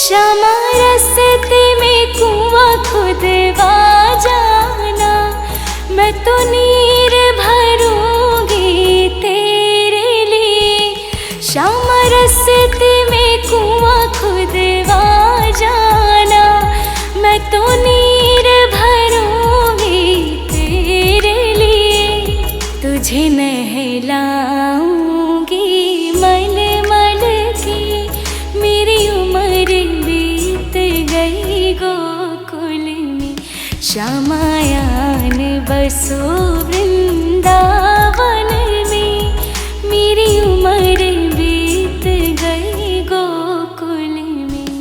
क्षमा रस्ते में कुआं खुदवा जाना, मैं तो नीर भरूंगी तेरे लिए। क्षमा रस्ते में कुआं खुदवा जाना, मैं तो नीर भरूंगी तेरे लिए। तुझे नहलाऊंगी मल मल के, मेरी उम्र बीत गई गोकुल में। श्यामायान बसो वृंदावन में, मेरी उम्र बीत गई गोकुल में।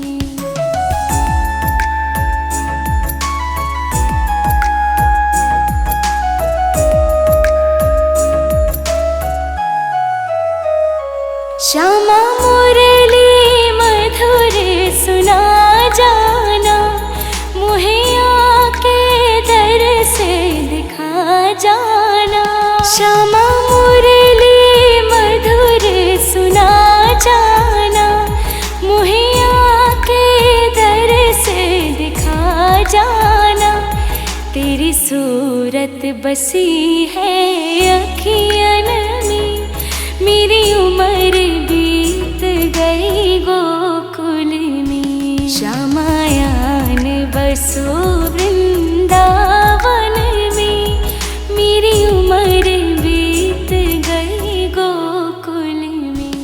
श्यामा मुरली मधुर सुना जाना, मुहे आके दर से दिखा जाना। श्यामा मुरली मधुर सुना जाना, मुहे आके दर से दिखा जाना। तेरी सूरत बसी है अखियन में, मेरी उम्र बीत गई गोकुल में। श्यामायान बसो वृंदावन में, मेरी उम्र बीत गई गोकुल में।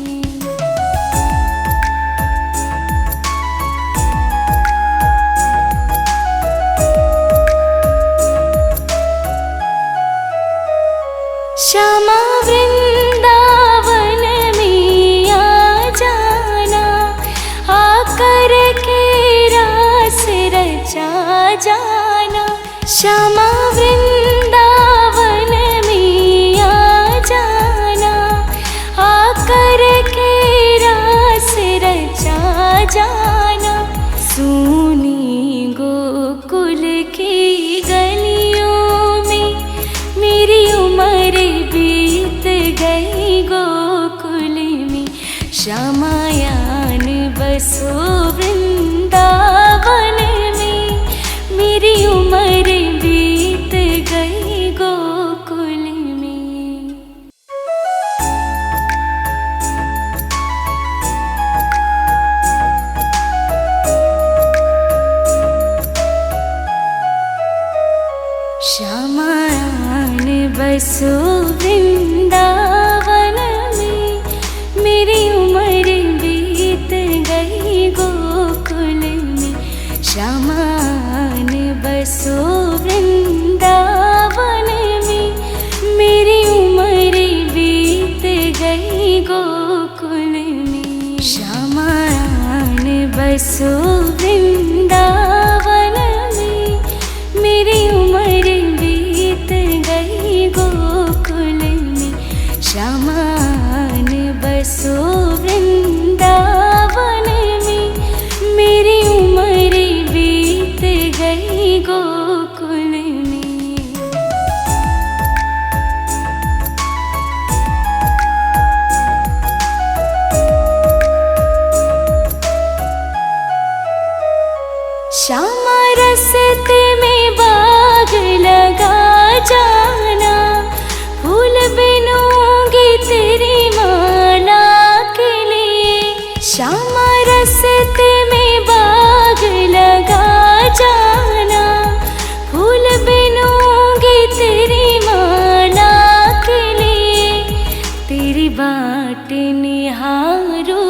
श्यामा वृंदावन में आ जाना, आकर के रास रचा जाना। श्यामा वृंदावन में आ जाना, आकर के रास रचा जाना। सूनी गोकुल की गलियों में, मेरी उम्र बीत गई गोकुल में। श्यामायान बसो वृंदावन में, मेरी उम्र बीत गई गोकुल में। श्यामायान बसो वृंदावन में, मेरी उम्र बीत गई गोकुल में। श्यामायान बसो वृंदावन में, मेरी उम्र बीत गई गोकुल में। श्यामायान बसो वृंदावन में, मेरी उम्र बीत गई गोकुल में। श्यामायान बसो वृंदावन में, मेरी उम्र बीत गई गोकुल में। श्यामा रस्ते में बाग लगा जाना, फूल बिनूंगी तेरी माला के लिए। श्यामा रस्ते में बाग लगा जाना, फूल बिनूंगी तेरी माला के लिए। तेरी बाट निहारू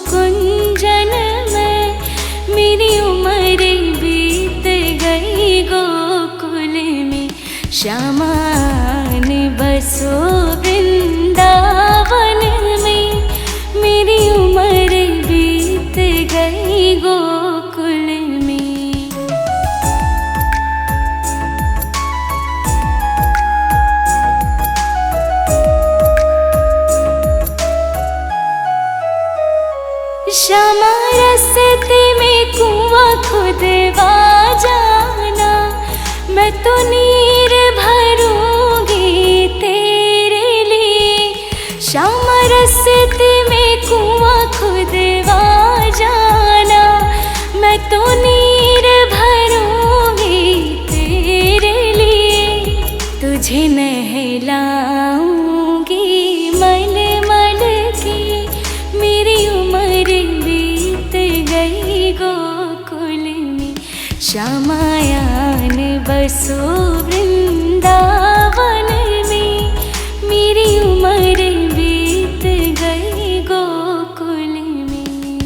कुंजन में, मेरी उम्र बीत गई गोकुल में। श्यामायान बसो वृंदावन में, मेरी उम्र बीत गई गोकुल में। श्यामा रस्ते में कुआं खुदवा जाना, मैं तो नीर भरूंगी तेरे लिए। श्यामा रस्ते में कुआं खुदवा जाना, श्यामायान बसो वृंदावन में, मेरी उम्र बीत गई गोकुल में।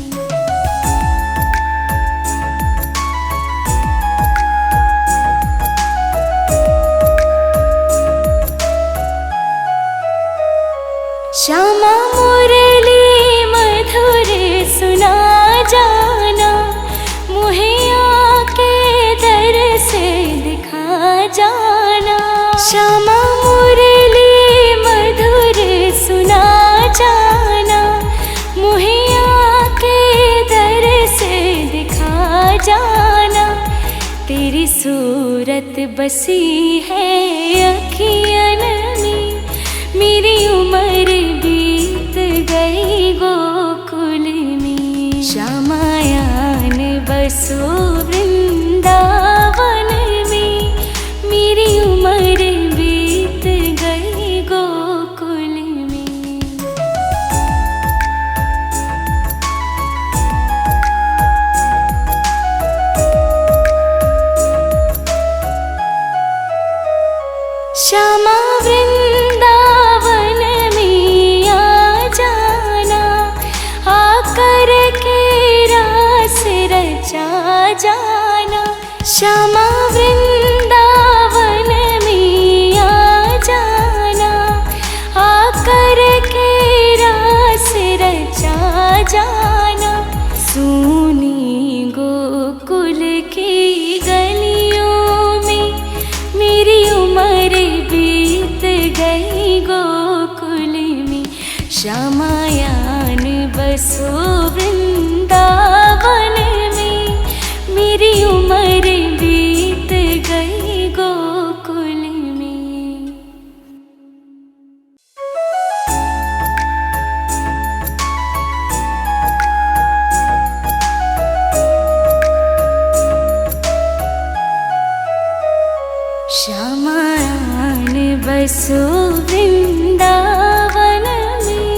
श्यामा मुरली मधुर सुना जाना, मुहे आके दर से दिखा जाना। श्यामा मुरली मधुर सुना जाना, मुहे आके दर से दिखा जाना। तेरी सूरत बसी है अखियन में, मेरी उम्र बीत गई गोकुल में। श्यामायान बसो वृंदावन में, मेरी उम्र बीत गई गोकुल में। श्यामा वृंदावन में आ जाना, आकर के रास रचा जाना। श्यामा वृंदावन में आ जाना, आकर के रास रचा जाना। सूनी गोकुल की गलियों में, मेरी उम्र बीत गई गोकुल में। श्यामायान बसो वृंदावन में, मेरी उम्र बीत गई गोकुल में। श्यामायान बसो वृंदावन में,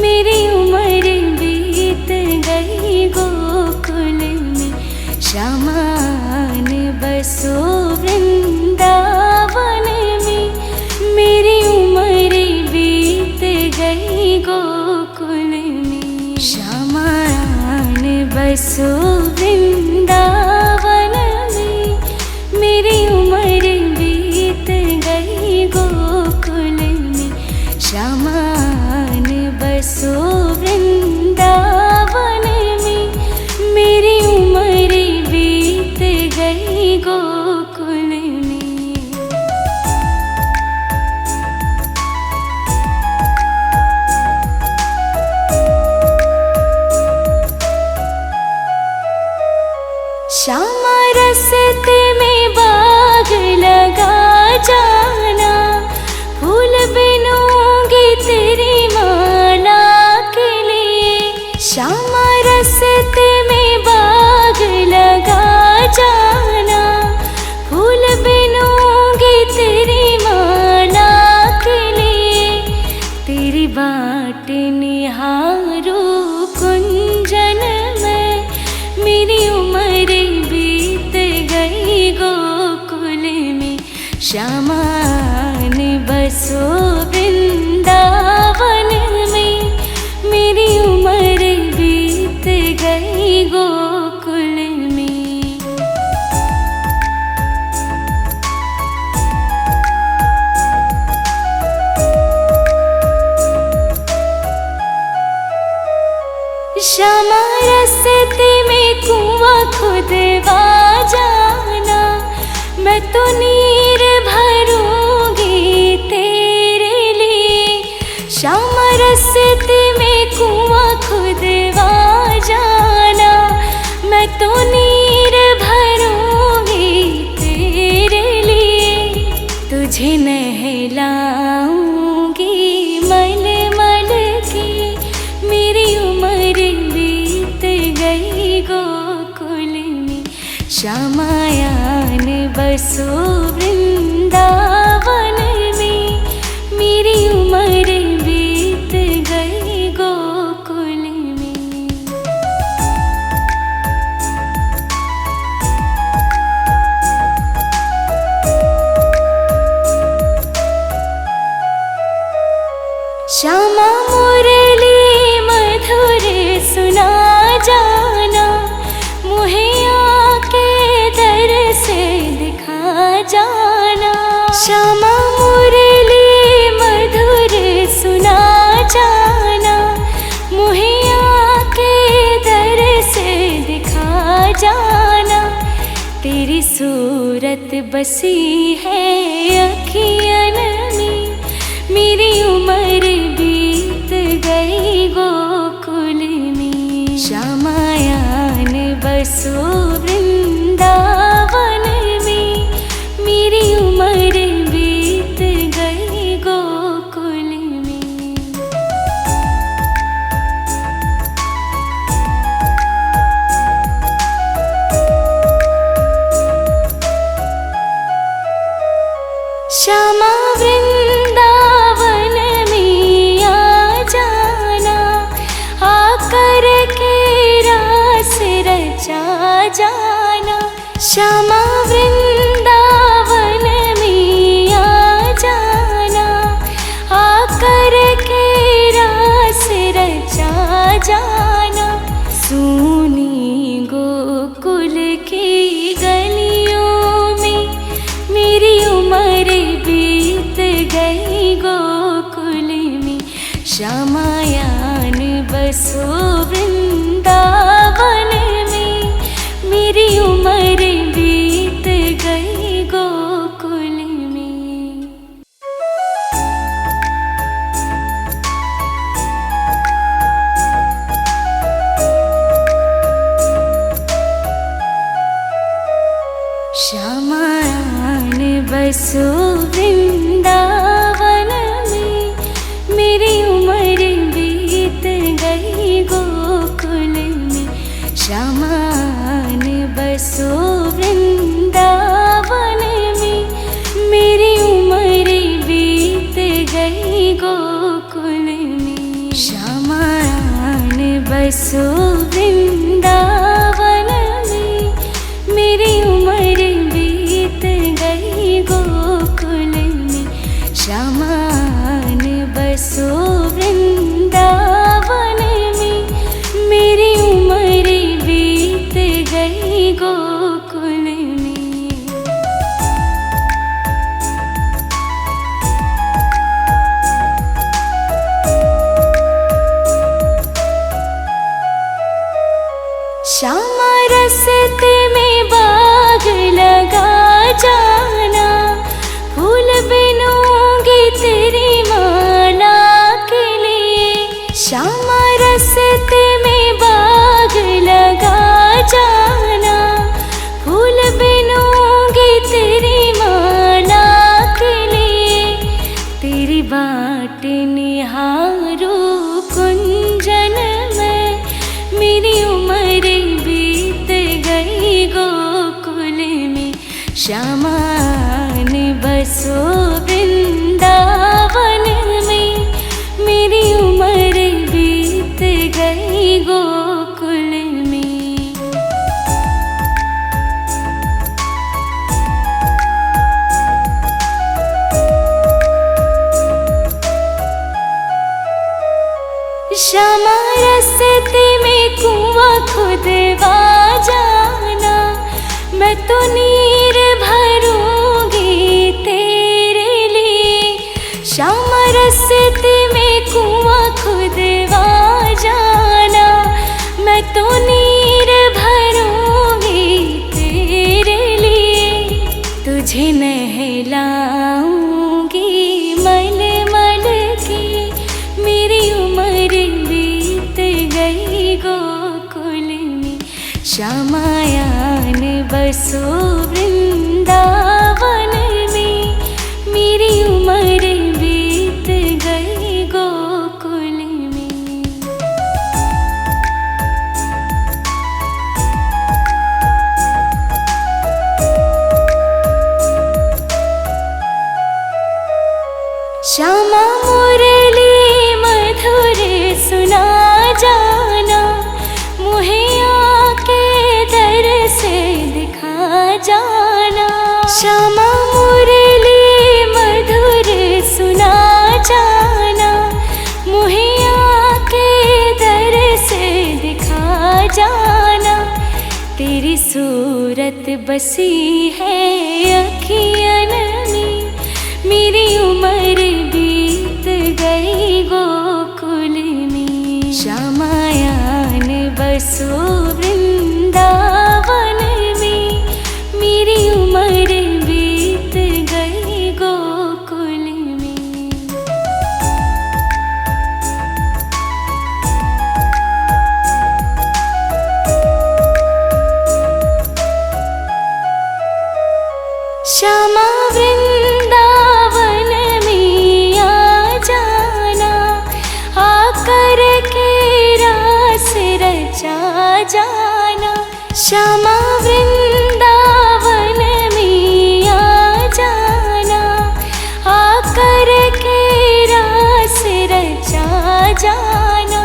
मेरी उम्र बीत गई गोकुल में। श्यामायान बसो वृंदावन में, मेरी उम्र बीत गई गोकुल में। श्यामायान बसो वृंदावन में, मेरी उम्र बीत गई गोकुल में। श्यामायान बसो वृंदावन में, मेरी उम्र बीत गई गोकुल में। श्यामा रस्ते में बाग लगा जाना, फूल बिनूंगी तेरी माला के लिए। श्यामा रस्ते में बाग लगा जाना, फूल बिनूंगी तेरी माला के लिए। तेरी बाट निहारो कुंजन में, मेरी उम्र बीत गई गोकुल में। श्यामायान बसो वृंदावन में, मेरी उम्र बीत गई गोकुल में। श्यामा रस्ते में कुआं खुदवा जाना, मैं तो नीर भरूंगी तेरे लिए। श्यामा रस्ते में कुआं खुदवा जाना, मैं तो नीर भरूंगी तेरे लिए। तुझे नहलाऊंगी मल मल के, मेरी उम्र बीत गई गोकुल में। श्यामायान बसो वृंदावन में, मेरी उम्र बीत गई गोकुल में। जाना, तेरी सूरत बसी है अखियन में, मेरी उम्र बीत गई गोकुल में। श्यामायान बसो वृंदावन में, मेरी उम्र बीत गई गोकुल में। श्यामा वृंदावन में आ जाना, आकर के रास रचा जाना। श्यामा वृंदावन में आ जाना, आकर के रास रचा जाना। सुनी गोकुल की गलियों में, मेरी उम्र बीत गई गोकुल में। श्यामायान बसो वृंदावन में, मेरी उम्र बीत गई गोकुल में। श्यामायान बसो वृंदावन में, मेरी उम्र बीत गई गोकुल में। श्यामायान बसो वृंदावन में, मेरी उम्र बीत गई गोकुल में। श्यामायान बसो वृंदावन में, मेरी उम्र बीत गई गोकुल में। श्यामायान बसो वृंदावन में, मेरी उम्र बीत गई गोकुल में। श्यामा रस्ते में बाग लगा जाना, फूल बिनूंगी तेरी माला के लिए। श्यामा रस्ते में बाग लगा जाना, फूल बिनूंगी तेरी माला के लिए। तेरी बाट निहारू कुंजन में, मेरी उम्र बीत गई गोकुल में। श्यामायान बसो वृंदावन में, मेरी उम्र बीत गई गोकुल में। श्यामा रस्ते में कुआं खुदवा जाना, मैं तो नीर भरूंगी तेरे लिए। श्यामा रस्ते में कुआं खुदवा जाना, मैं तो नीर भरूंगी तेरे लिए। तुझे नहलाऊंगी मल मल के, मेरी उम्र बीत गई गोकुल में। श्यामायान बसो वृंदावन में, मेरी उम्र बीत गई गोकुल में। श्यामा मुरली मधुर सुना जाना, मुहे आके दर से दिखा जाना। श्यामा मुरली मधुर सुना जाना, मुहे आके दर से दिखा जाना। तेरी सूरत बसी है अखियन में, मेरी उम्र बीत गई गोकुल में। श्यामायान बसो वृंदावन रचा जाना। श्यामा वृंदावन में आ जाना, आकर के रास रचा जाना।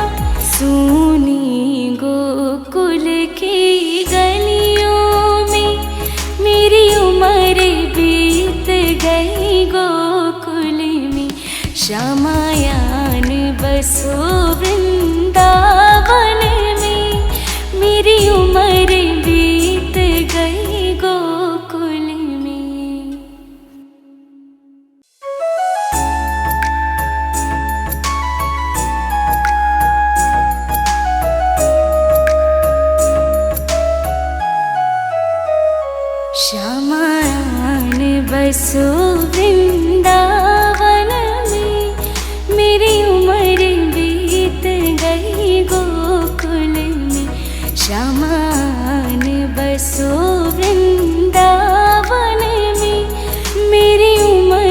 सूनी गोकुल की गलियों में मेरी उम्र बीत गई गोकुल में। श्यामायान बसो वृंदावन में, मेरी उम्र बीत गई गोकुल में। श्यामायान बसो वृंदावन में, मेरी उम्र बीत गई गोकुल में। श्यामायान बसो वृंदावन में, मेरी उम्र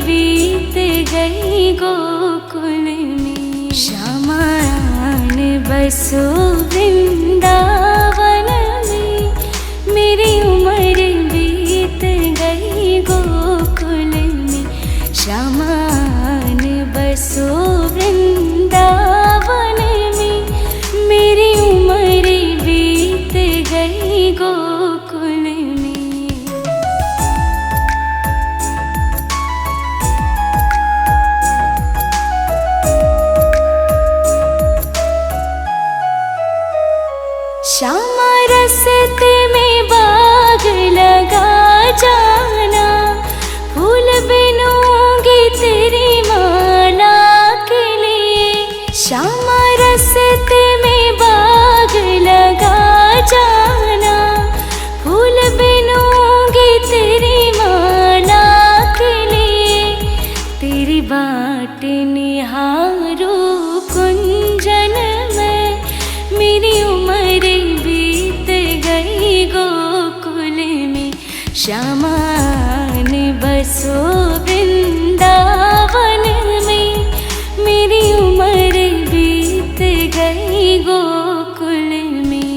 बीत गई गोकुल में। श्यामायान बसो वृंदावन में, मेरी उम्र बीत गई गोकुल में। श्यामायान बसो वृंदावन में, मेरी उम्र बीत गई गोकुल में। श्यामा रस्ते में बाग लगा जाना, फूल बिनूंगी तेरी माला के लिए। श्यामा रस्ते में बाग लगा जाना, फूल बिनूंगी तेरी माला के लिए। तेरी बाट निहारो कुंजन में, मेरी उम्र बीत गई गोकुल में। श्यामायान बसो वृंदावन में, मेरी उम्र बीत गई गोकुल में।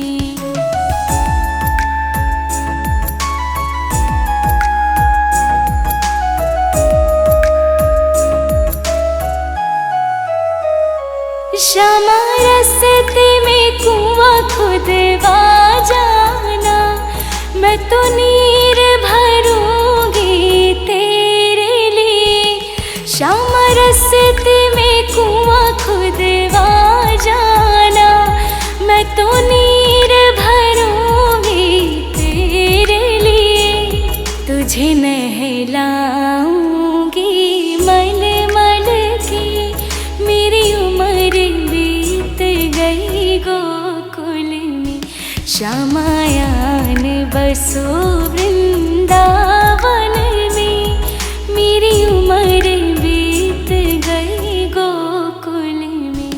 श्यामा रस्ते में कुआं खुदवा जाना, मैं तो नीर भरूंगी तेरे लिए। श्यामा रस्ते में कुआं खुदवा जाना, मैं तो नीर भरूंगी तेरे लिए। तुझे नहलाऊंगी मल मल के, मेरी उम्र बीत गई गोकुल में। श्यामायान बसो वृंदावन में, मेरी उम्र बीत गई गोकुल में।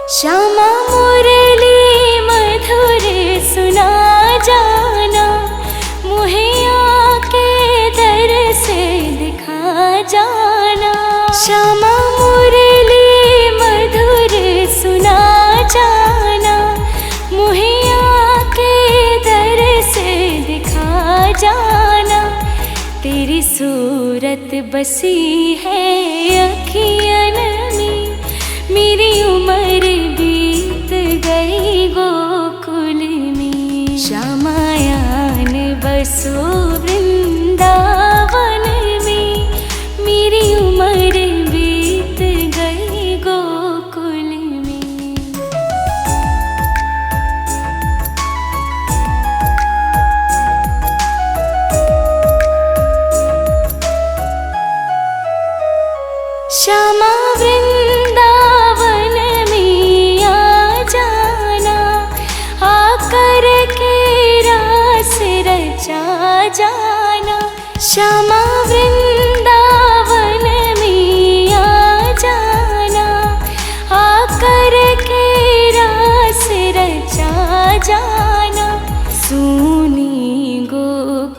श्यामा मुरली मधुर सुना जाना, मुहे आके दर से दिखा जाना। श्यामा मुरली मधुर सुना जाना, मुहे आके दर से दिखा जाना। तेरी सूरत बसी है अखियन में, मेरी उम्र बीत गई गोकुल में। श्यामायान बसो वृंदावन में, मेरी उम्र बीत गई गोकुल में। श्यामा वृंदावन में आ जाना, आकर के रास रचा जाना। श्यामा वृंदावन में आ जाना, आकर के रास रचा जाना। सूनी गोकुल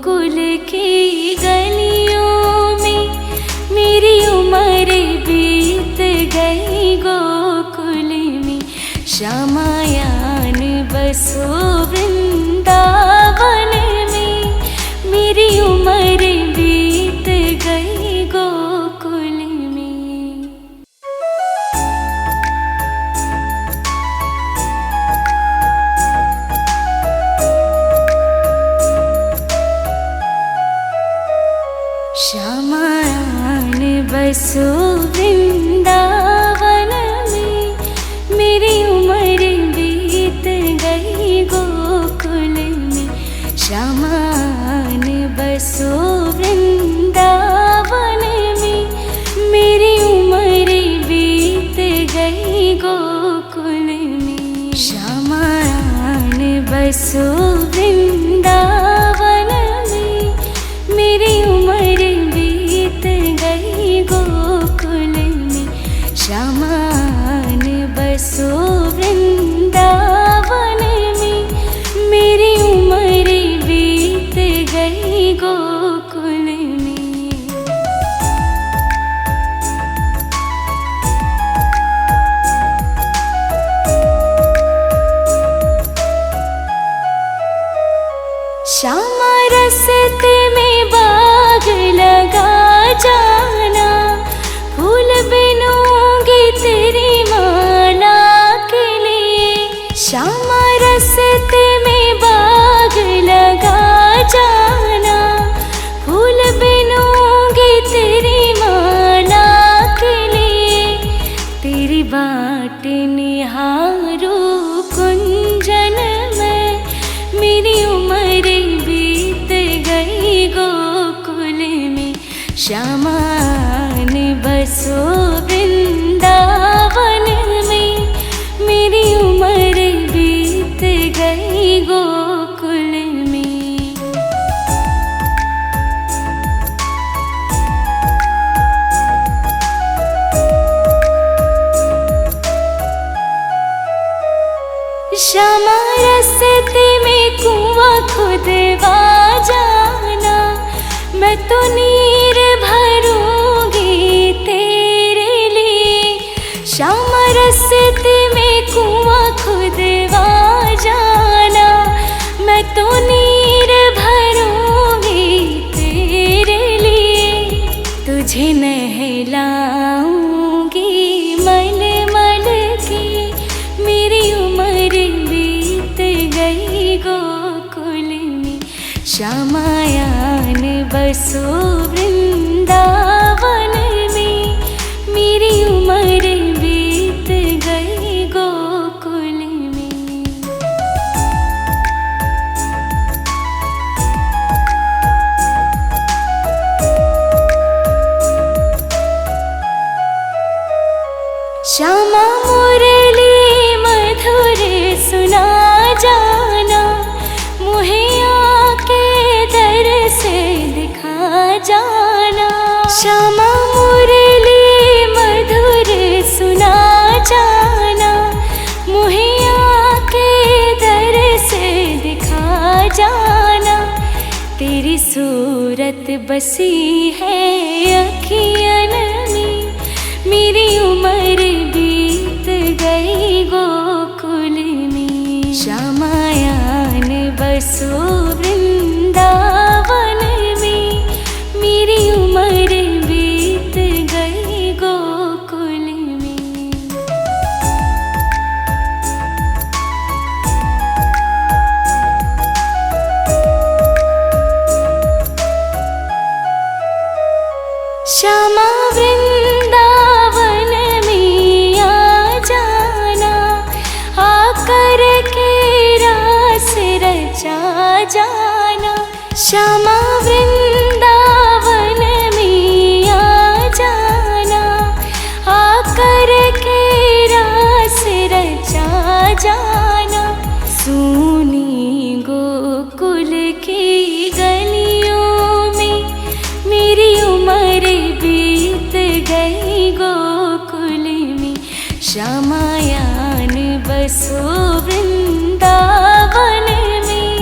श्यामान बसो वृंदावन में, मेरी उम्र बीत गई गोकुल में। श्यामान बसो वृंदावन में, मेरी उम्र बीत गई गोकुल में। श्यामान बसो वृंदावन में, मेरी उम्र बीत गई गोकुल में। श्यामा रस्ते में बाग लगा जाना, फूल बिनूंगी तेरी माला के लिए। श्यामा रस्ते में बाग लगा जाना, फूल बिनूंगी तेरी माला के लिए। तेरी बाट निहारू कुंजन में, मेरी उम्र बीत गई गोकुल में। श्यामान बसो वृंदावन में, मेरी उम्र बीत गई गोकुल में। श्यामा रस्ते में कुआं खुदवा जाना, मैं तो नीर भरूंगी तेरे लिए। श्यामा रस्ते में कुआं खुदवा जाना, मैं तो नीर भरूंगी तेरे लिए। तुझे नहलाऊंगी मल मल के, मेरी उम्र बीत गई गोकुल में। श्यामायान बसो वृंदावन में, मेरी उम्र बीत गई गोकुल में। श्यामा मुरली मधुर सुना जाना, मुहे आके दर से दिखा जाना। श्यामा मुरली मधुर सुना जाना, मुहे आके दर से दिखा जाना। तेरी सूरत बसी है अखियन में, मेरी उम्र बीत गई गोकुल में। श्यामायान बसो वृंदावन में, मेरी उम्र बीत गई गोकुल में। श्यामा वृंदावन में आ जाना, आकर के रास रचा जाना। श्यामा वृंदावन में आ जाना, आकर के रास रचा जाना। सूनी गोकुल की गलियों में, मेरी उम्र बीत गई गोकुल में। श्यामायान बसो वृंदावन में,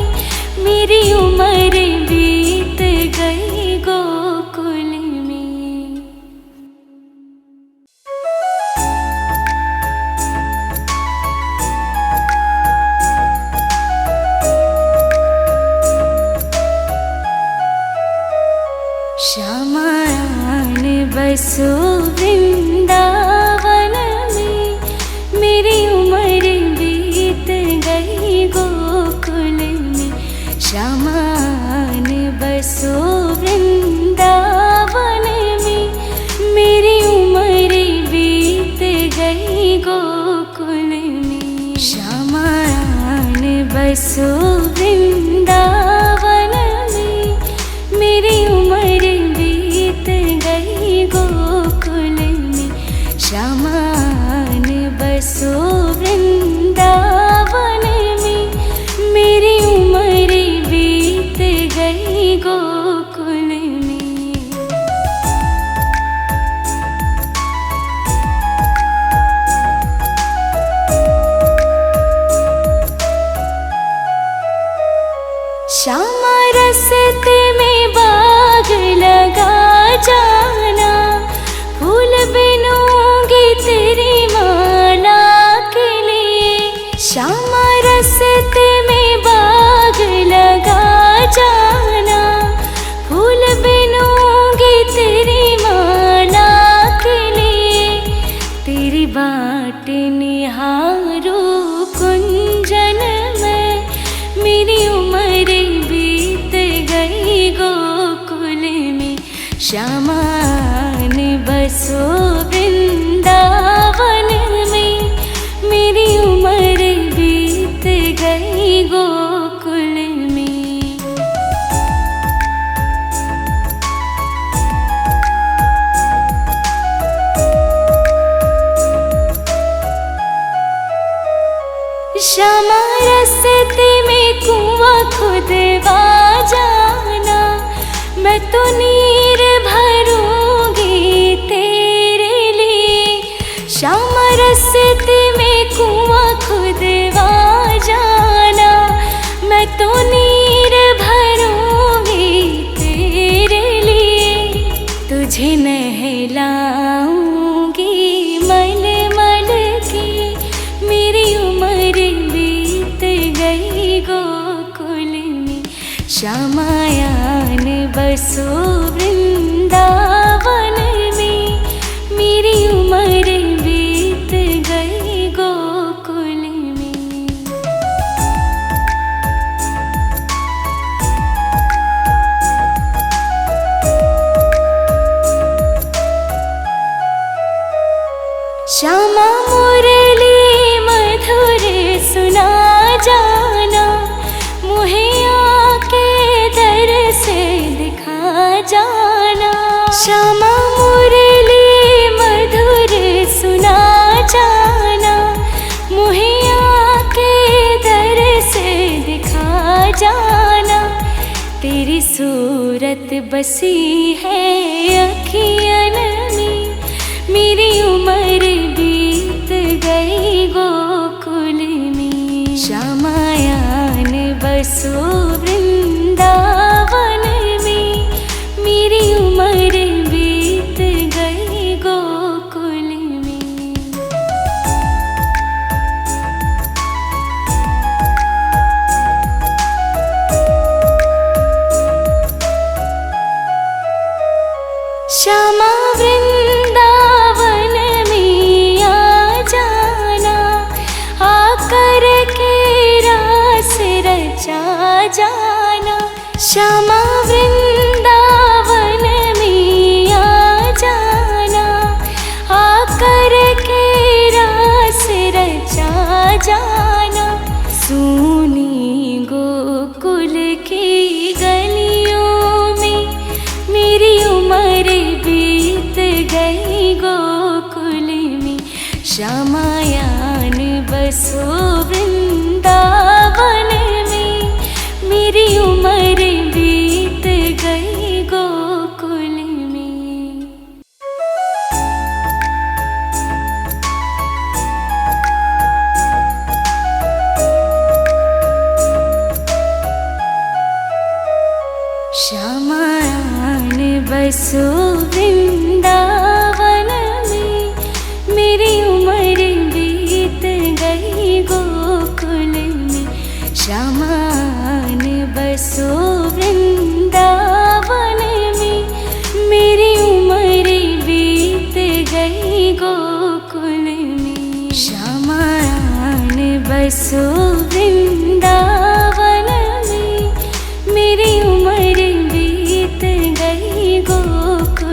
मेरी उम्र बीत गई गोकुल में। श्यामायान बसो वृंदावन में, मेरी उम्र बीत गई गोकुल में। श्यामान बसो वृंदावन में, मेरी उम्र बीत गई गोकुल में। श्यामायान बसो वृंदावन श्यामा रस्ते में बाग लगा जाना, फूल बिनूंगी तेरी माला के लिए। श्यामा रस्ते में बाग लगा जाना, फूल बिनूंगी तेरी माला के लिए। तेरी बाट निहारो कुंजन में, मेरी उम्र बीत गई गोकुल में। श्यामा ने बसो वृंदावन में, मेरी उम्र बीत गई गोकुल में। श्यामा रस्ते में कुआं खुदवा जाना, मैं तो नीर भरूंगी तेरे लिए। श्यामा रस्ते में कुआं खुदवा जाना, मैं तो नीर भरूंगी तेरे लिए। तुझे नहलाऊंगी मल मल के, मेरी उम्र बीत गई गोकुल में। श्यामायान बसो वृंदावन में, मेरी उम्र बीत गई गोकुल में। श्यामा मुरली मधुर सुना जाना, मुहे आके दर से दिखा जाना। श्यामा मुरली मधुर सुना जाना, मुहे आके दर से दिखा जाना। तेरी सूरत बसी है अखियन में, मेरी उम्र बीत गई गोकुल में। श्यामायान बसो वृंदावन में, मेरी उम्र बीत गई गोकुल में। श्यामा वृंदावन में आ जाना, आकर के रास रचा जाना। श्यामा वृंदावन में आ जाना, आकर के रास रचा जाना। सूनी गोकुल की गलियों में, मेरी उम्र बीत गई गोकुल में। श्यामायान बसो वृंदावन में, मेरी उम्र बीत गई गोकुल में। श्यामायान बसो वृंदावन में, मेरी उम्र बीत गई गोकुल में। श्यामायान बसो वृंदावन में, मेरी उम्र बीत गई गोकुल में। श्यामायान बसो वृंदावन में, मेरी उम्र बीत गई गोकुल।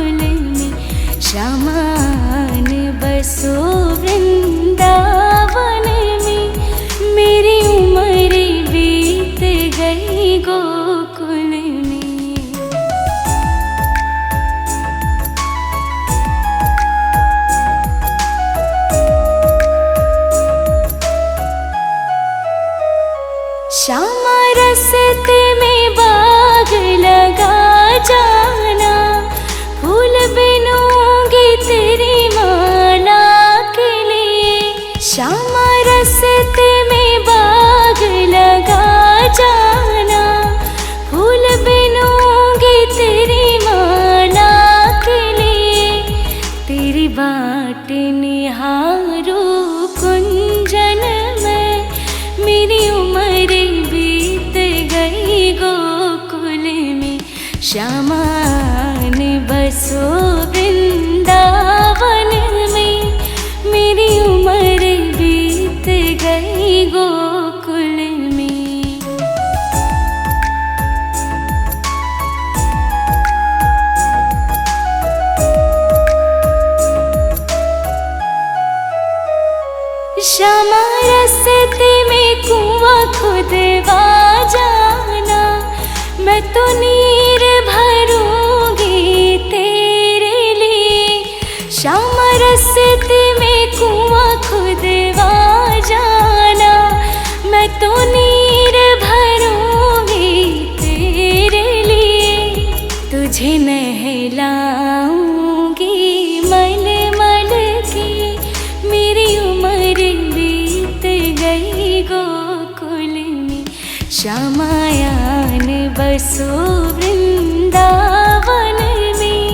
बसो वृंदावन में,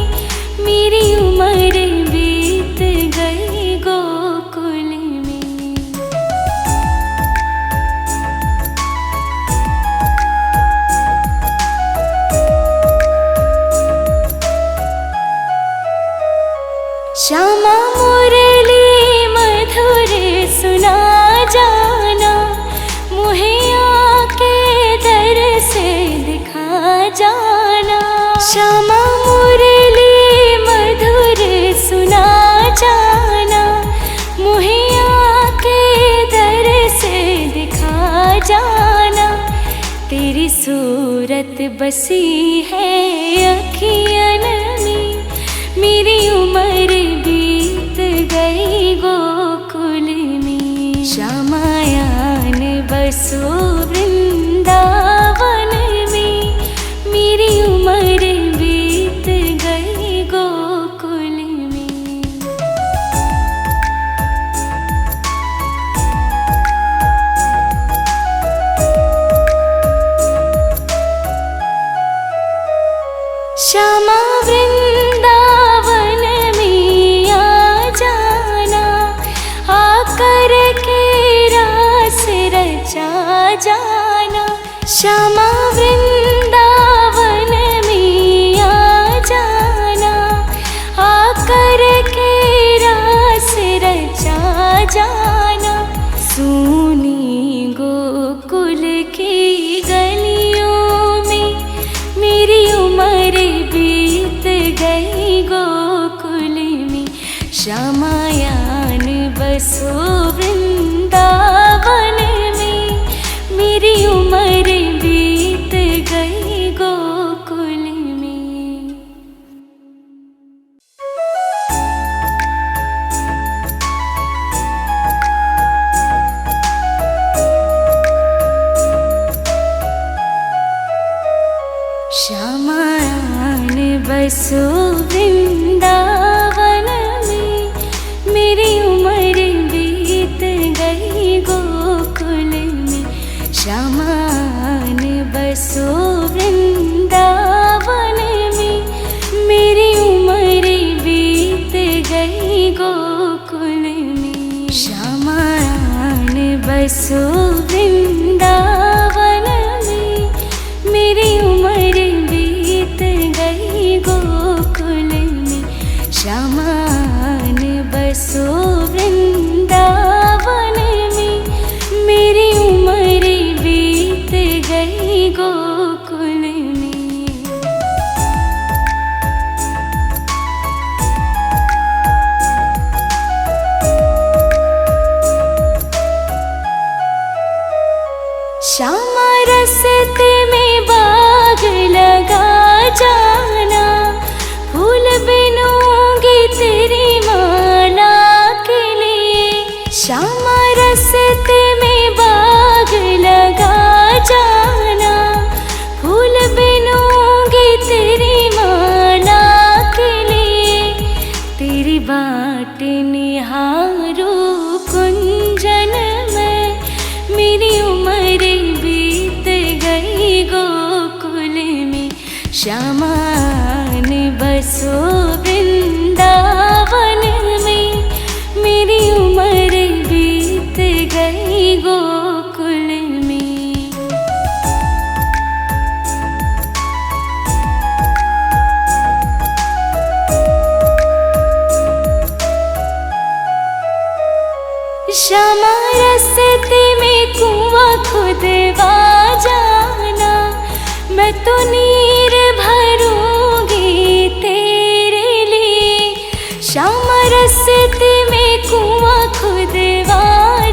मेरी उम्र बीत गई गोकुल में। श्यामा मुरली मधुर सुना जाना, मुहे आके दर से दिखा जाना। श्यामा मुरली मधुर सुना जाना, मुहे आके दर से दिखा जाना। तेरी सूरत बसी है अखियन में, मेरी उम्र बीत गई गोकुल में। श्यामायान बसो वृंदावन में, मेरी उम्र बीत गई गोकुल में। श्यामा वृंदावन में आ जाना, आकर के रास रचा जाना। श्यामा वृंदावन में आ जाना, आकर के रास रचा जाना। सुनी गोकुल की गलियों में, मेरी उम्र बीत गई गोकुल में। श्यामायान बसो वृंदावन में, मेरी उम्र बीत गई गोकुल में। श्यामायान बसो वृंदावन में, मेरी उम्र बीत गई गोकुल में। श्यामायान बसो वृंदावन में, मेरी उम्र बीत गई गोकुल में। श्यामायान बसो वृंदावन में, मेरी उम्र बीत गई गोकुल में। श्यामायान बसो वृंदावन में, मेरी उम्र बीत गई गोकुल में। श्यामा रस्ते में बाग लगा जाना, फूल बिनूंगी तेरी माला के लिए। श्यामा रस्ते में बाग लगा जाना, फूल बिनूंगी तेरी माला के लिए। तेरी बाट निहारो कुंजन में, मेरी उम्र बीत गई गोकुल में। श्यामायान बसो वृंदावन में, मेरी उम्र बीत गई गोकुल में। श्यामा रस्ते में कुआं खुदवा जाना, मैं तो नीर भरूंगी तेरे लिए। श्यामा रस्ते में कुआं खुदवा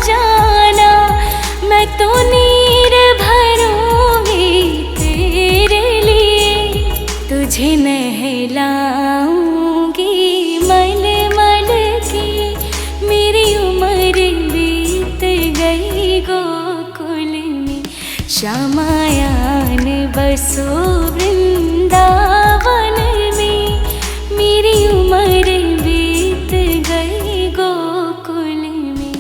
जाना, मैं तो नीर भरूंगी तेरे लिए। तुझे नहलाऊंगी मल मल के, मेरी उम्र बीत गई गोकुल में। श्यामायान बसो वृंदावन में, मेरी उम्र बीत गई गोकुल में।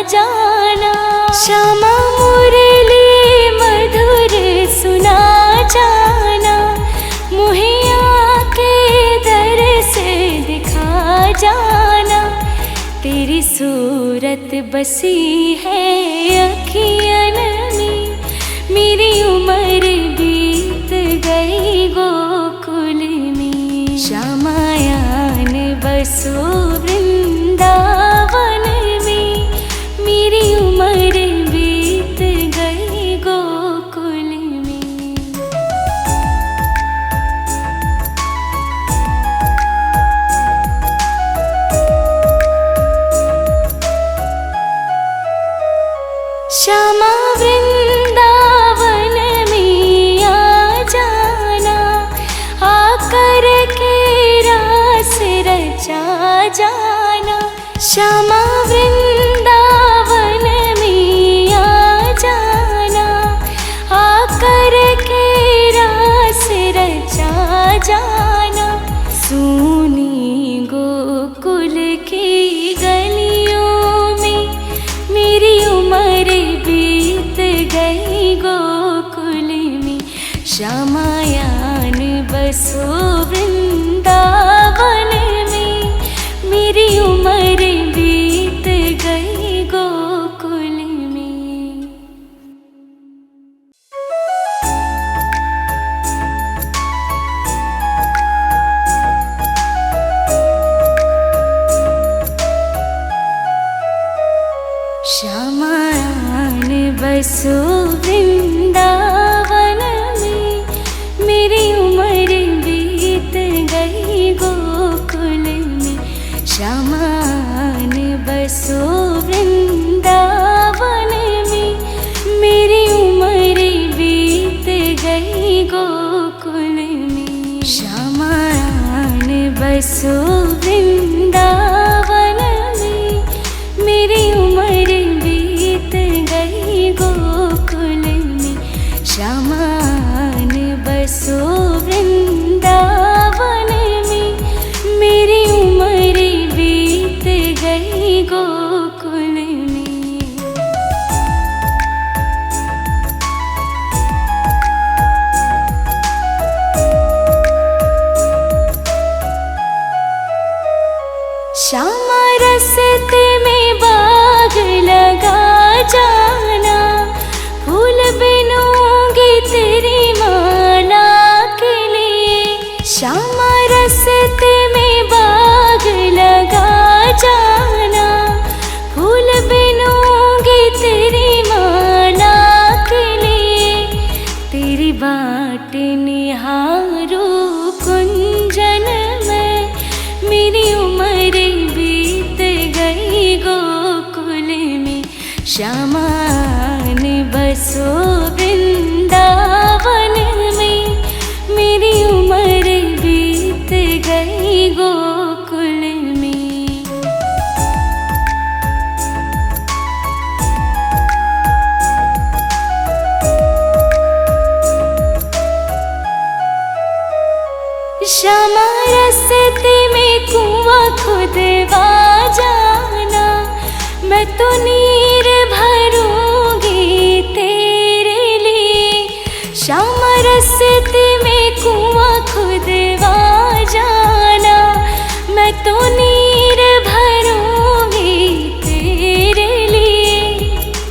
जाना। श्यामा मुरली मधुर सुना जाना, मुहे आके दर से दिखा जाना। तेरी सूरत बसी है अखियन में, मेरी उम्र बीत गई गोकुल में। श्यामायान बसो वृंदावन में, मेरी उम्र बीत गई गोकुल में। श्यामा वृंदावन में आ जाना, आकर के रास रचा जाना। श्यामा वृंदावन में आ जाना, आकर के रास रचा जाना। सुनी गोकुल की गलियों में, मेरी उम्र बीत गई गोकुल में। श्यामायान बसो वृंदावन में, मेरी उम्र बीत गई गोकुल में। श्यामायान बसो वृंदावन में, मेरी उम्र बीत गई गोकुल में। श्यामायान बसो वृंदावन में, मेरी उम्र बीत गई गोकुल में। श्यामायान बसो वृंदावन में, मेरी उम्र बीत गई गोकुल में। श्यामायान बसो वृंदावन में, मेरी उम्र बीत गई गोकुल में। श्यामा रस्ते में बाग लगा जाना, फूल बिनूंगी तेरी माला के लिए। श्यामा रस्ते में बाग लगा जाना, फूल बिनूंगी तेरी माला के लिए। तेरी बाट निहारू कुंजन में, मेरी उम्र बीत गई गोकुल में। श्यामायान बसो वृंदावन में, मेरी उम्र बीत गई गोकुल में। श्यामा रस्ते में कुआं खुदवा जाना, मैं तो नीर भरूंगी तेरे लिए। श्यामा रस्ते में कुआं खुदवा जाना, मैं तो नीर भरूंगी तेरे लिए।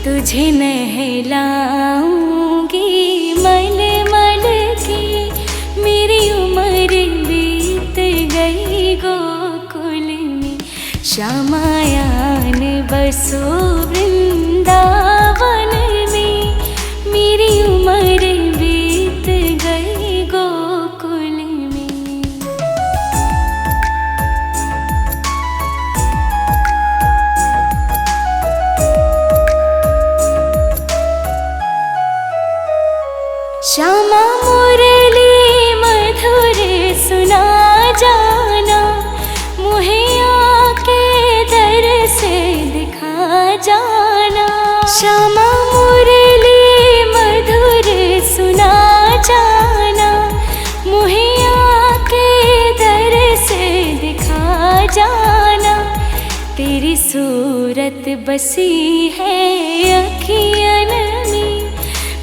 तुझे नहलाऊंगी मल मल के, मेरी उम्र बीत गई गोकुल में। श्यामायान बसो वृंदावन में, मेरी उम्र बीत गई गोकुल में। श्यामा मुरली मधुर सुना जाना, मुहे आके दर से दिखा जाना। श्यामा मुरली मधुर सुना जाना, मुहे आके दर से दिखा जाना। तेरी सूरत बसी है अखियन में,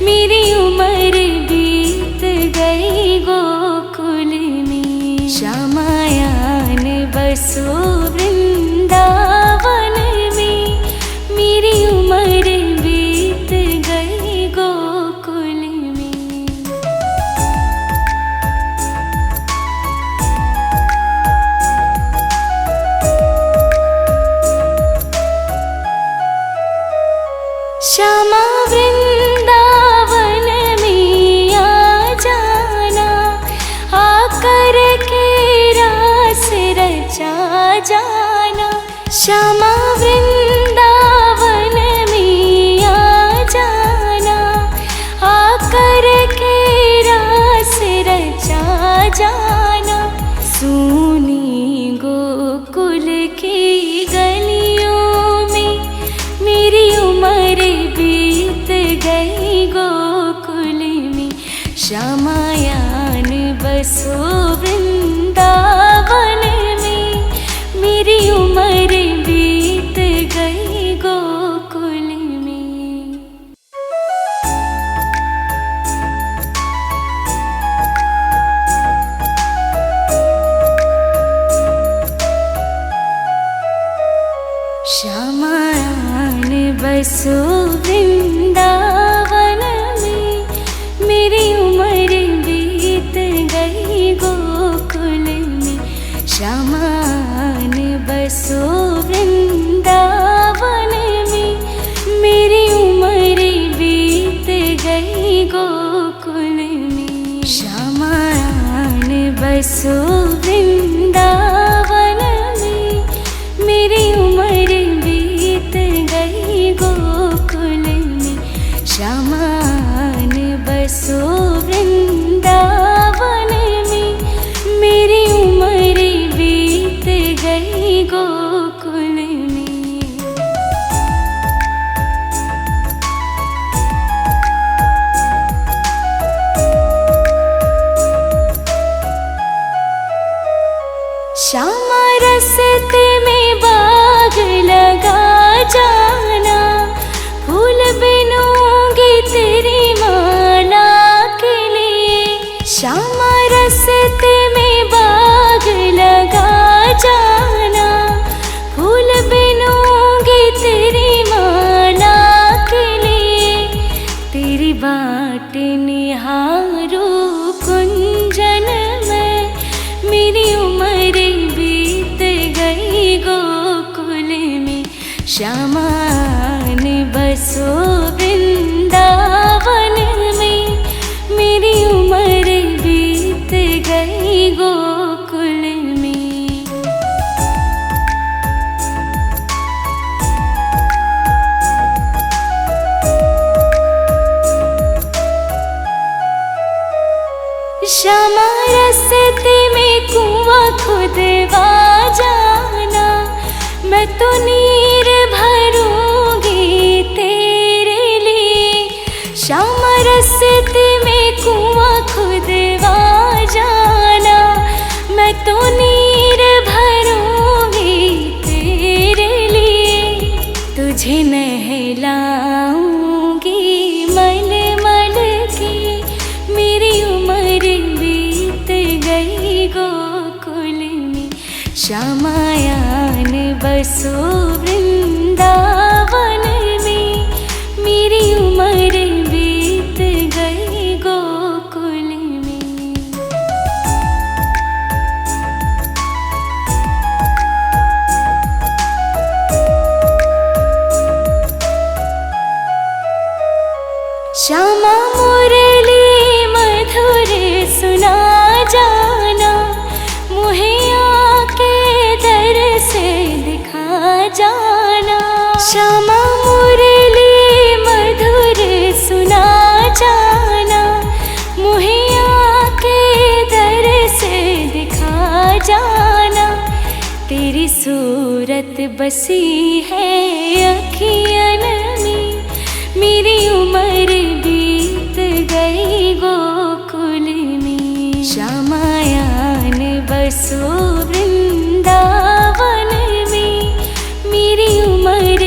मेरी उम्र बीत गई गोकुल में। श्यामायान बसो वृंदावन में, मेरी उम्र बीत गई गोकुल में। श्यामा वृंदावन में आ जाना, आकर के रास रचा जाना। श्यामा वृंदावन में आ जाना, आकर के रास रचा जाना। सुनी गोकुल की गलियों में, मेरी उम्र बीत गई गोकुल में। श्यामायान बसो वृंदावन में, मेरी उम्र बीत गई गोकुल में। श्यामायान बसो वृंदावन में, मेरी उम्र बीत गई गोकुल में। श्यामायान बसो वृंदावन में, मेरी उम्र बीत गई गोकुल में। श्यामायान बसो वृंदावन में, मेरी उम्र बीत गई गोकुल में। श्यामायान बसो वृंदावन में, मेरी उम्र बीत गई गोकुल में। श्यामा रस्ते में बाग लगा जाना, फूल बिनूंगी तेरी माला के लिए। श्यामा रस्ते में बाग लगा जाना, फूल बिनूंगी तेरी माला के लिए। तेरी बाट निहारो कुंजन में, मेरी उम्र बीत गई गोकुल में। श्यामायान बसो वृंदावन में, मेरी उम्र बीत गई गोकुल में। श्यामा रस्ते में कुआं खुदवा जाना, मैं तो नीर भरूंगी तेरे लिए। श्यामा रस्ते में कुआं खुदवा जाना, मैं तो नीर भरूंगी तेरे लिए। तुझे नहलाऊंगी मल मल के, मेरी उम्र बीत गई गोकुल में। श्यामायान बसो वृंदावन में, मेरी उम्र बीत गई गोकुल में। श्यामा मुरली मधुर सुना जाना, मुहे आके दर से दिखा जाना। श्यामा मुरली मधुर सुना जाना, मुहे आके दर से दिखा जाना। तेरी सूरत बसी है अखियन में, मेरी उम्र बीत गई गोकुल में। श्यामायान बसो वृंदावन में, मेरी उम्र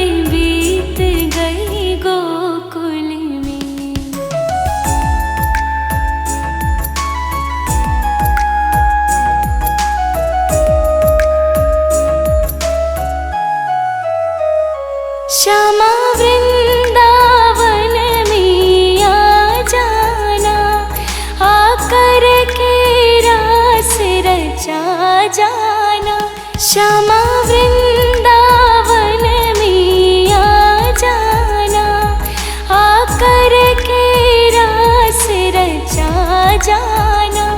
श्यामा वृंदावन में आ जाना, आकर के रास रचा जाना। श्यामा वृंदावन में आ जाना, आकर के रास रचा जाना।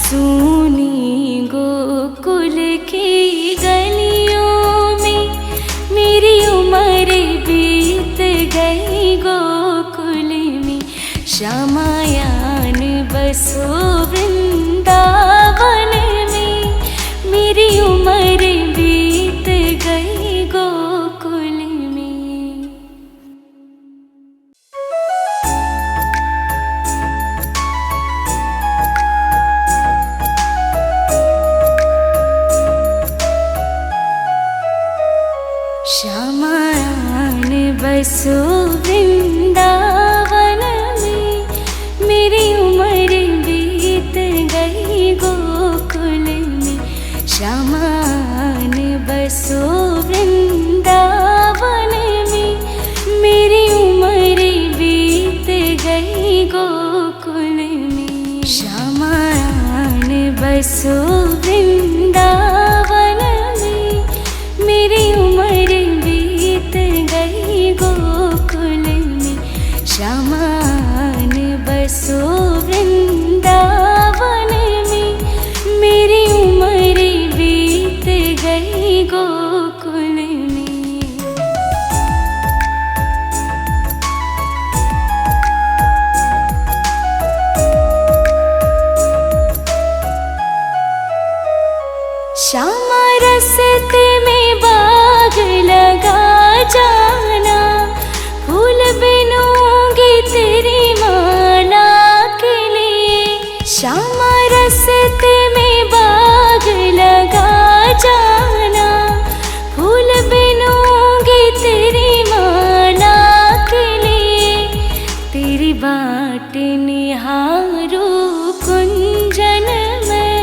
सूनी गोकुल की गलियों में मेरी उम्र बीत गई गोकुल में। श्यामायान बसो वृंदावन में, मेरी उम्र बीत गई गोकुल में। श्यामायान बसो वृंदावन में, मेरी उम्र बीत गई गोकुल में। श्यामायान बसो वृंदावन में, मेरी उम्र बीत गई गोकुल में। श्यामायान बसो वृंदावन में, मेरी उम्र बीत गई गोकुल में। श्यामायान बसो वृंदावन में, मेरी उम्र बीत गई गोकुल में। श्यामा रस्ते में बाग लगा जाना, फूल बिनूंगी तेरी माला के लिए। श्यामा रस्ते में बाग लगा जाना, फूल बिनूंगी तेरी माला के लिए। तेरी बाट निहारू कुंजन में,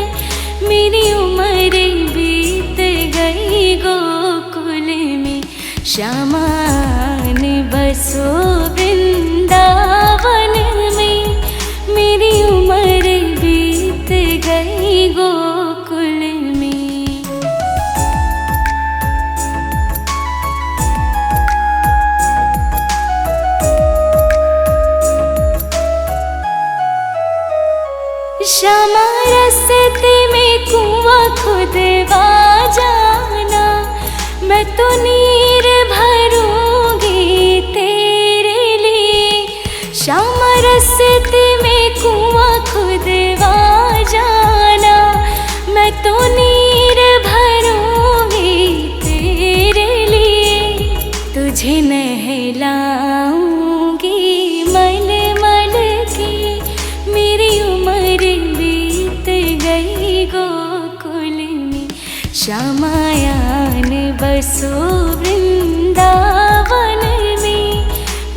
मेरी उम्र बीत गई गोकुल में। श्यामायान बसो वृंदावन में, मेरी उम्र बीत गई गोकुल में। श्यामा रस्ते में कुआं खुदवा जाना, मैं तो नीर भरूंगी तेरे लिए। श्यामा रस्ते में कुआं खुदवा जाना, मैं तो नीर भरूंगी तेरे लिए। तुझे नहलाऊंगी मल मल के, मेरी उम्र बीत गई गोकुल में। श्यामायान बसो वृंदावन में,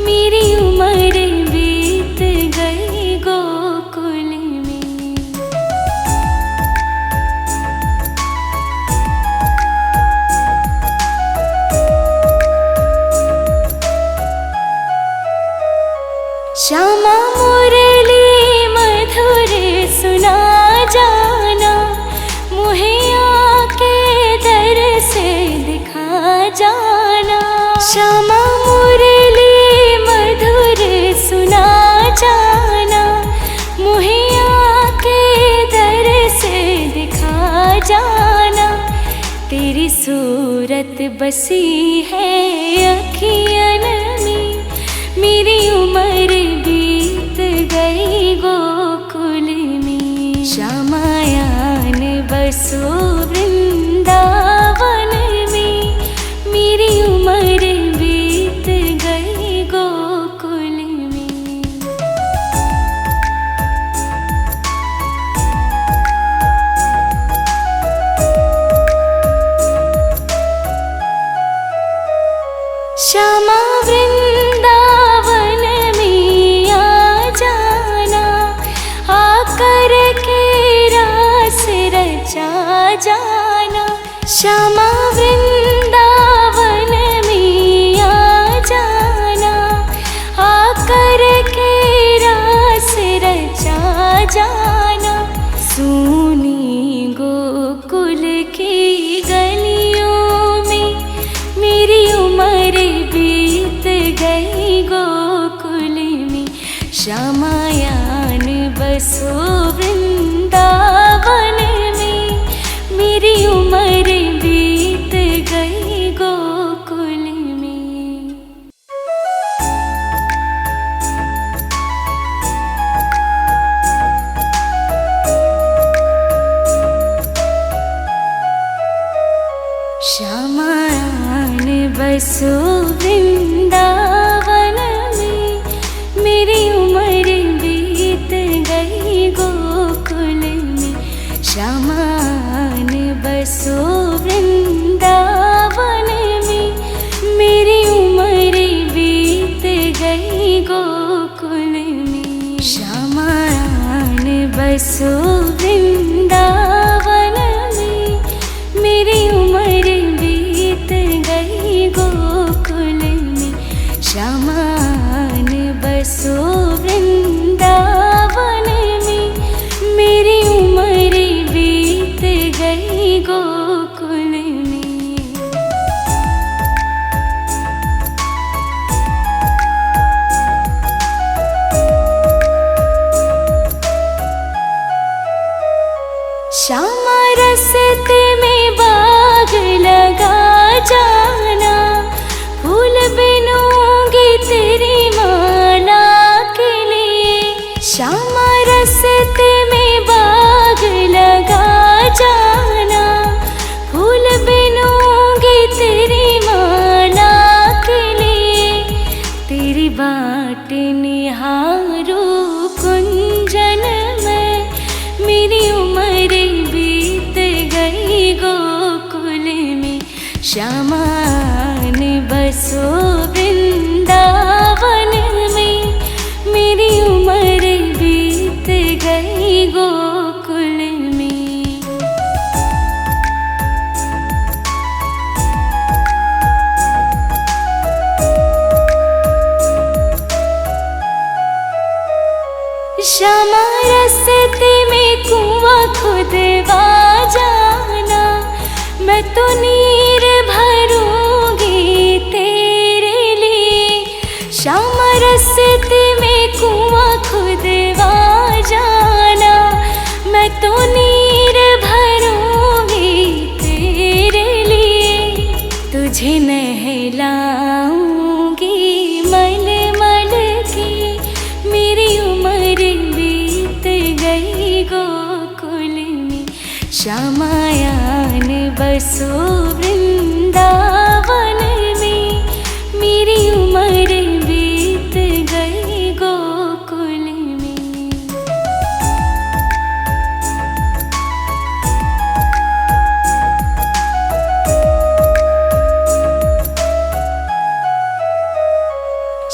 मेरी उम्र बीत गई गोकुल में। श्यामा मुरली मधुर सुना जाना, मुहे आके दर से दिखा जाना। श्यामा मुरली मधुर सुना जाना, मुहे आके दर से दिखा जाना। तेरी सूरत बसी है अखियन में, मेरी उम्र बीत गई गोकुल में। श्यामायान बसो वृंदावन में, मेरी उम्र बीत गई गोकुल में। श्यामा वृंदावन में आ जाना, आकर के रास रचा जाना। श्यामा वृंदावन में आ बाट निहारू कुंजन में, मेरी उम्र बीत गई गोकुल में। श्यामान बसो वृंदावन में, मेरी उम्र बीत गई गोकुल में। श्यामा रास्ते में कुआं खुदवा जाना, मैं तो नीर भरूंगी तेरे लिए। श्यामा रास्ते में कुआं खुदवा जाना, मैं तो नीर भरूंगी तेरे लिए। तुझे नहलाऊंगी मल मल के, मेरी उम्र बीत गई गोकुल में। श्यामायान बसो वृंदावन में, मेरी उम्र बीत गई गोकुल में।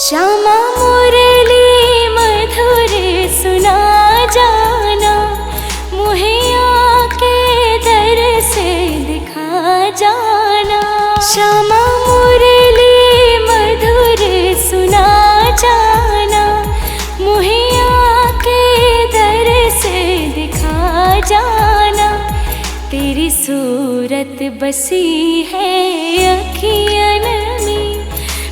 श्यामा मुरली मधुर सुना जाना, मुहे आके दर से दिखा जाना। श्यामा मुरली मधुर सुना जाना, मुहे आके दर से दिखा जाना। तेरी सूरत बसी है अखियन में,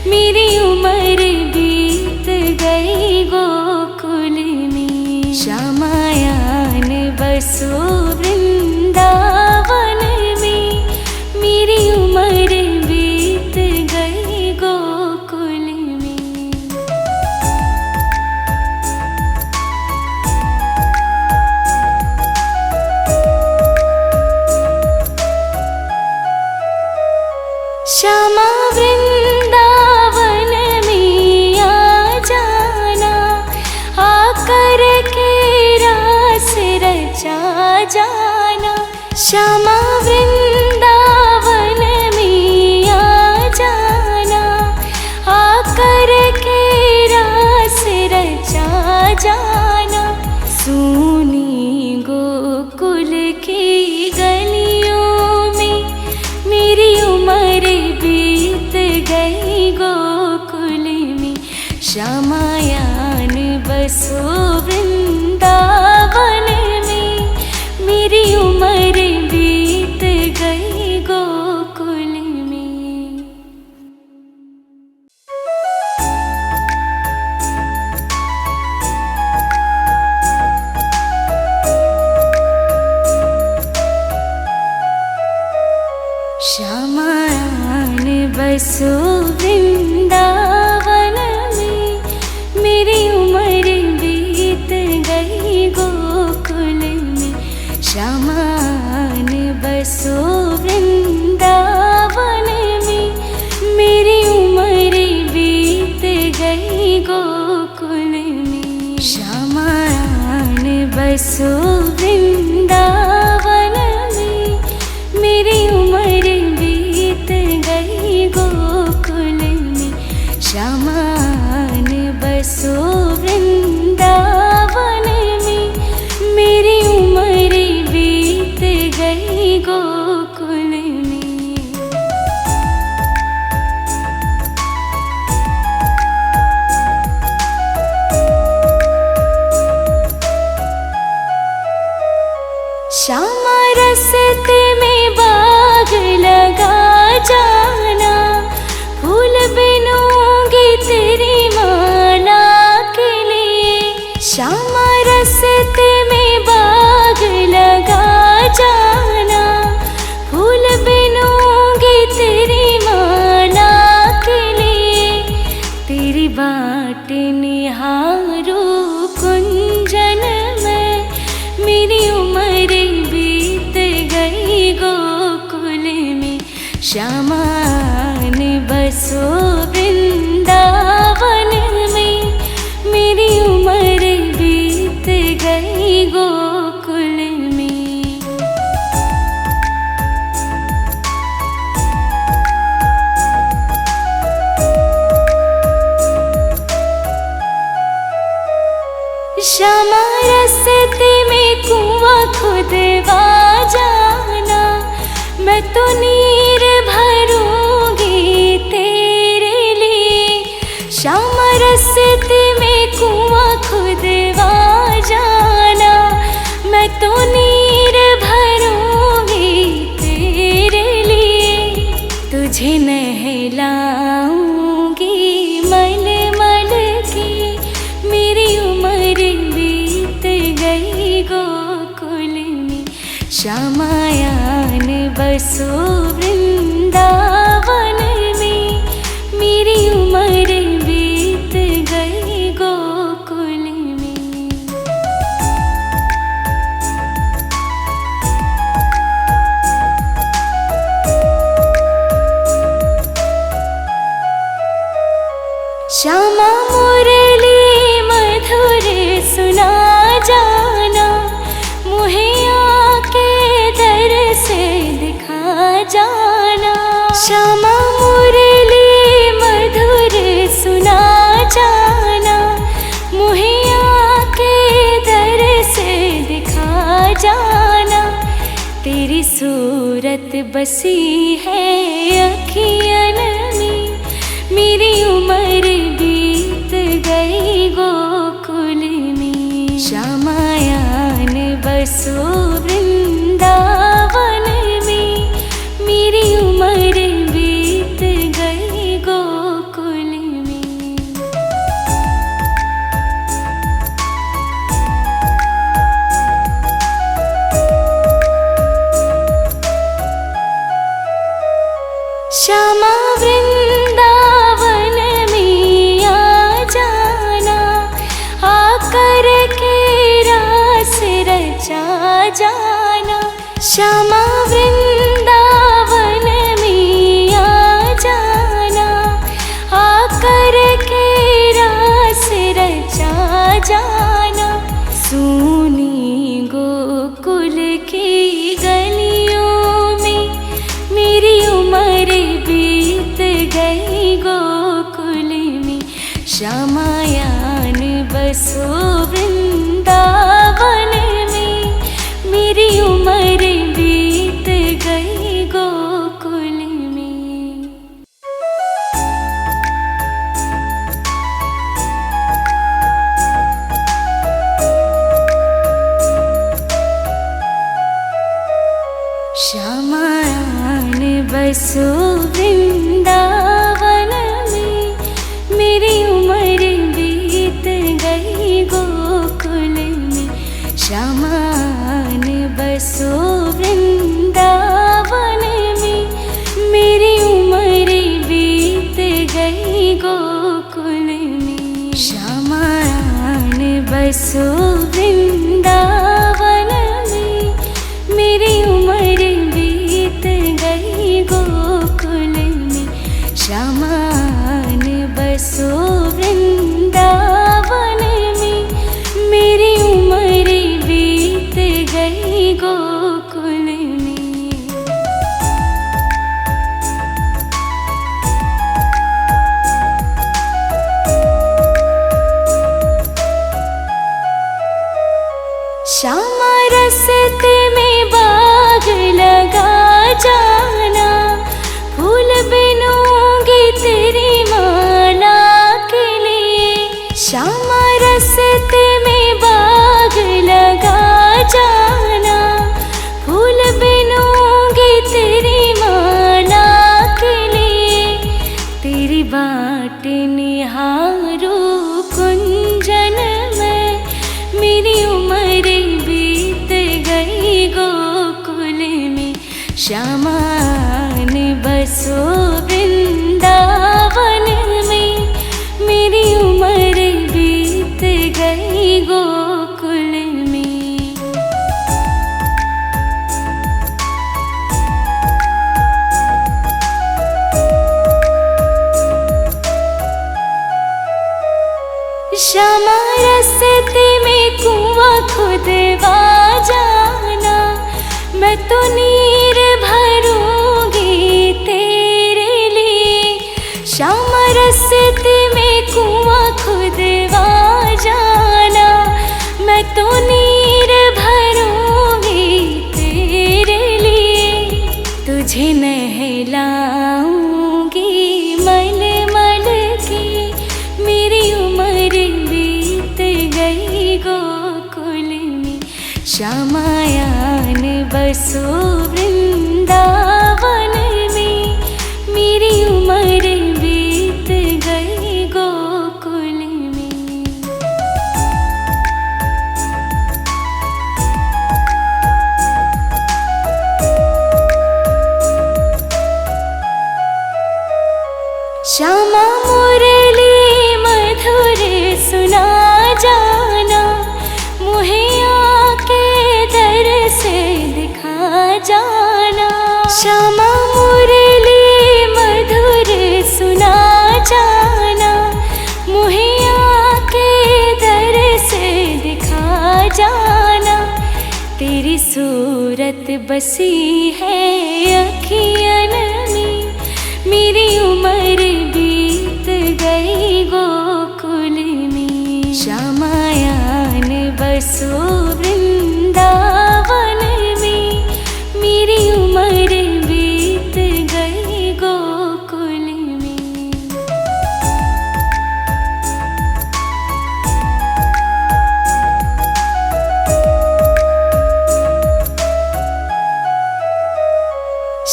मेरी उम्र बीत गई गोकुल में। श्यामायान बसो वृंदावन में, मेरी उम्र बीत गई गोकुल में। श्यामा वृंदावन में आ जाना, आकर के रास रचा जाना। श्यामा वृंदावन में आ जाना, आकर के रास रचा जाना। सूनी गोकुल की गलियों में, मेरी उम्र बीत गई गोकुल में। श्यामायान बसो वृंदावन में, मेरी उम्र बीत गई गोकुल में। श्यामायान बसो वृंदावन में, मेरी उम्र बीत गई गोकुल में। श्यामान बसो वृंदावन में, मेरी उम्र बीत गई गोकुल में। श्यामायान बसो वृंदावन में, मेरी उम्र बीत गई गोकुल में। श्यामान बसो वृंदावन में, मेरी उम्र बीत गई गोकुल में। श्यामा रास्ते में बाग लगा जाना, फूल बिनूंगी तेरी माला के लिए। श्यामा रास्ते में बाग लगा जाना, फूल बिनूंगी तेरी माला के लिए। तेरी बाट निहारू कुंजन में, मेरी उम्र बीत गई गोकुल में। श्यामान बसो वृंदावन में, श्यामा रस्ते में कुआं खुदवा जाना, मैं तो नीर भरूंगी तेरे लिए। श्यामा रस्ते में कुआं खुदवा जाना, मैं तो नीर भरूंगी तेरे लिए। तुझे नहलाऊंगी मल मल के, मेरी उम्र बीत गई गोकुल में। श्यामायान बसो वृंदावन में, मेरी उम्र बीत गई गोकुल में। श्यामा मुरली मधुर सुना जाना, मुहे आके दर से दिखा जाना। श्यामा मुरली मधुर सुना जाना, मुहे आके दर से दिखा जाना। तेरी सूरत बसी है अखियन में, मेरी उम्र बीत गई गोकुल में। श्यामायान बसो वृंदावन में, मेरी उम्र बीत गई गोकुल में। श्यामा वृंदावन में आ जाना, आकर के रास रचा जाना। श्यामा वृंदावन में आ जाना, आकर के रास रचा जाना। सूनी गोकुल की गलियों में, मेरी उम्र बीत गई गोकुल में। श्यामायान बसो वृंदावन में, मेरी उम्र बीत गई गोकुल में। श्यामायान बसो वृंदावन में, मेरी उम्र बीत गई गोकुल में। श्यामायान बसो वृंदावन में, मेरी उम्र बीत गई गोकुल में। श्यामायान बसो वृंदावन में, मेरी उम्र बीत गई गोकुल में। श्यामायान बसो वृंदावन में, मेरी उम्र बीत गई गोकुल में। श्यामा रस्ते में बाग लगा जाना, फूल बिनूंगी तेरी माला के लिए। श्यामा रस्ते में बाग लगा जाना, फूल बिनूंगी तेरी माला के लिए। तेरी बाट निहारो कुंजन में, मेरी उम्र बीत गई गोकुल में। श्यामायान बसो वृंदावन में, मेरी उम्र बीत गई गोकुल में। श्यामा रस्ते में कुआं खुदवा जाना, मैं तो नीर भरूंगी तेरे लिए। श्यामा रस्ते में कुआं खुदवा जाना, तुझे नहलाऊंगी मल मल की, मेरी उम्र बीत गई गोकुल में। श्यामायान बसो वृंदावन में, मेरी उम्र बीत गई गोकुल में। श्यामा मुरली मधुर सुना जाना, मुहे आके दर से दिखा जाना। श्यामा मुरली मधुर सुना जाना, मुहे आके दर से दिखा जाना। तेरी सूरत बसी है अखियन में, मेरी उम्र बीत गई गोकुल में। श्यामायान बसो वृंदावन में, मेरी उम्र बीत गई गोकुल में।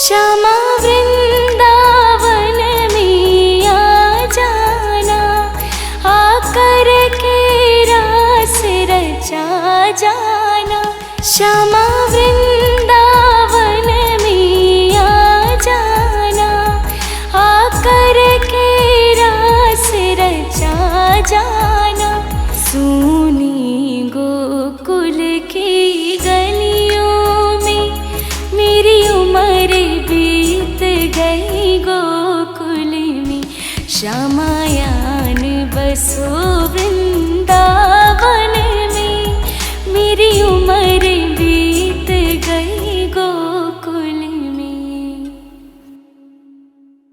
श्यामा वृंदावन में आ जाना, आकर के रास रचा जाना। श्यामा वृंदावन में आ जाना, आकर के रास रचा जाना। सूनी गोकुल की गलियों में, मेरी उम्र बीत गई गोकुल में। श्यामायान बसो वृंदावन